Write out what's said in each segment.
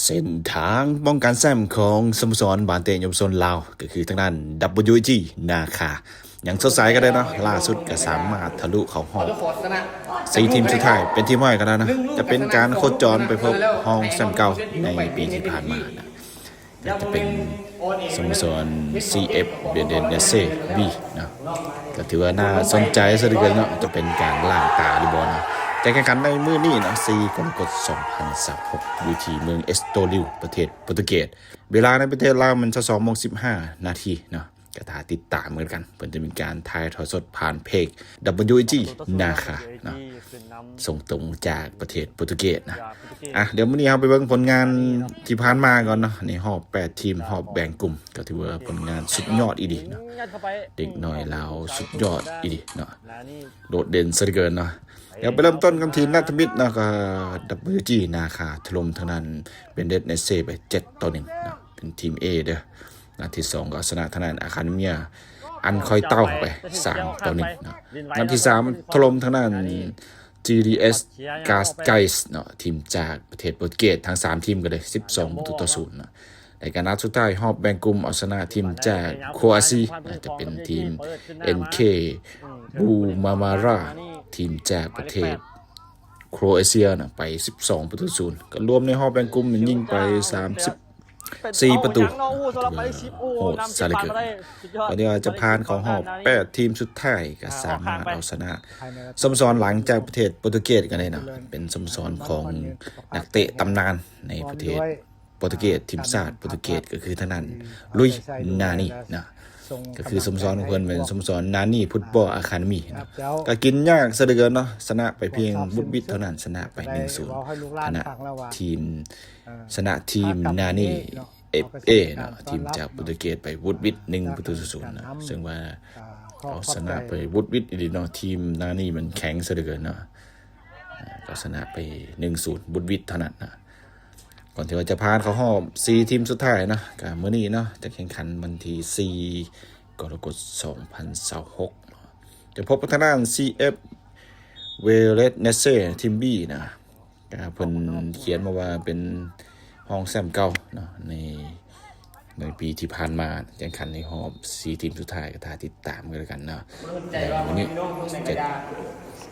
เส้นทางป้องกันแชมป์ของสโมสรบานเตยยมชนลาวก็คือทางด้าน WG นาคาอย่างสดใสก็ได้เนาะล่าสุดก็สามารถทะลุเข้ารอบ4 ทีมสุดท้ายเป็นทีมห้อยกันแล้วนะจะเป็นการโคจรไปพบห้องแชมป์เก่าในปีที่ผ่านมานะจะเป็นสโมสร CF เบเดนเนเซ่บีนะก็ถือว่าน่าสนใจซะเหลือเกินเนาะจะเป็นการล่างตาลิบอลนะแต่แข่งขันในมื้อนี้นะ4 กรกฎาคม 2026อยู่ที่เมืองเอสโตริลประเทศโปรตุเกสเวลาในประเทศลาวมัน22:15 นาทีเนาะก็ถ้าติดตามกันเพิ่นจะมีการถ่ายทอดสดผ่านเพจ WG นาคาเนาะส่งตรงจากประเทศโปรตุเกสนะเดี๋ยวมื้อนี้เราไปเบิ่งผลงานที่ผ่านมาก่อนเนาะในรอบ8 ทีมรอบแบ่งกลุ่มก็ถือว่าผลงานสุดยอดอีดีเนาะเด็กน้อยลาวสุดยอดอีดีเนาะโดดเด่นซะเหลือเกินเนาะเดี๋ยวไปเริ่มต้นกันทีมนัทมิตรนะก็ WG นาคาถล่มทางนั้นเป็นเดนเนเซ่ไป7-1นะเป็นทีม A เด้อนัดที่2ก็ชนะทางนั้นอะคาเดเมียอันคอยเต้าไป3-1นะนัดที่3ถล่มทางนั้น GDS Cascais เนาะทีมจากประเทศโปรตุเกสทั้ง3ทีมกันเลย12-0นะในการนัดสุดท้ายรอบแบ่งกลุ่มเอาชนะทีมจากโครเอเชียจะเป็นทีม NK บูมามาราทีมจากประเทศโครเอเชียนะไป12-0ก็รวมในรอบแบ่งกลุ่มยิงไป34 ประตูโหดซะเหลือเกินก็เดี๋ยวจะผ่านของรอบ8 ทีมสุดท้ายก็สามารถเอาชนะสโมสรหลังจากประเทศโปรตุเกสกันได้เนาะเป็นสโมสรของนักเตะตำนานในประเทศโปรตุเกสทีมชาติโปรตุเกสก็คือท่านนั้นลุยนานี่นะก็คือสโมสรของเพิ่นเป็นสโมสรนานี่ฟุตบอลอะคาเดมี่นะก็กินยากซะเหลือเกินเนาะชนะไปเพียงบุดบิดเท่านั้นชนะไป 1-0 ชนะทีมนานี่FA เนาะทีมจากโปรตุเกสไปวุดวิด1-0นะซึ่งว่าเขาชนะไปวุดวิดอีเนาะทีมนานี่มันแข็งซะเหลือเกินเนาะก็ชนะไป 1-0 วุดวิดเท่านั้นนะก่อนที่ว่าจะผ่านเข้ารอบ4 ทีมสุดท้ายนะก็มื้อนี้เนาะจะแข่งขันวันที่4 กรกฎาคม 2026จะพบกับทางด้าน CF เวเลสเนเซ่ทีม B นะก็เพิ่นเขียนมาว่าเป็นห้องแซมเก่าเนาะในปีที่ผ่านมาแข่งขันในรอบ4 ทีมสุดท้ายก็ถ้าติดตามกันแล้วกันเนาะวันนี้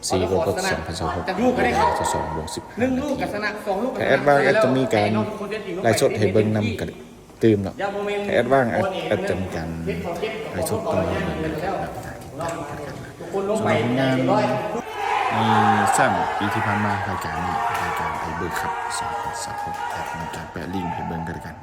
4 กรกฎาคม 2026เวลา2:15 นาทีแต่แอดว่างอาจจะมีการไลฟ์สดให้เบิ่งนำกันตื่มเนาะแต่แอดว่างอาจจะมีการไลฟ์สดตรงนี้เบิ่งกันนะสำหรับงานในแซมปีที่ผ่านมารายการนี้รายการไทยเบิร์ดครับ2026ถ้ามีการแปะลิงก์ให้เบิ่งกันแล้วกัน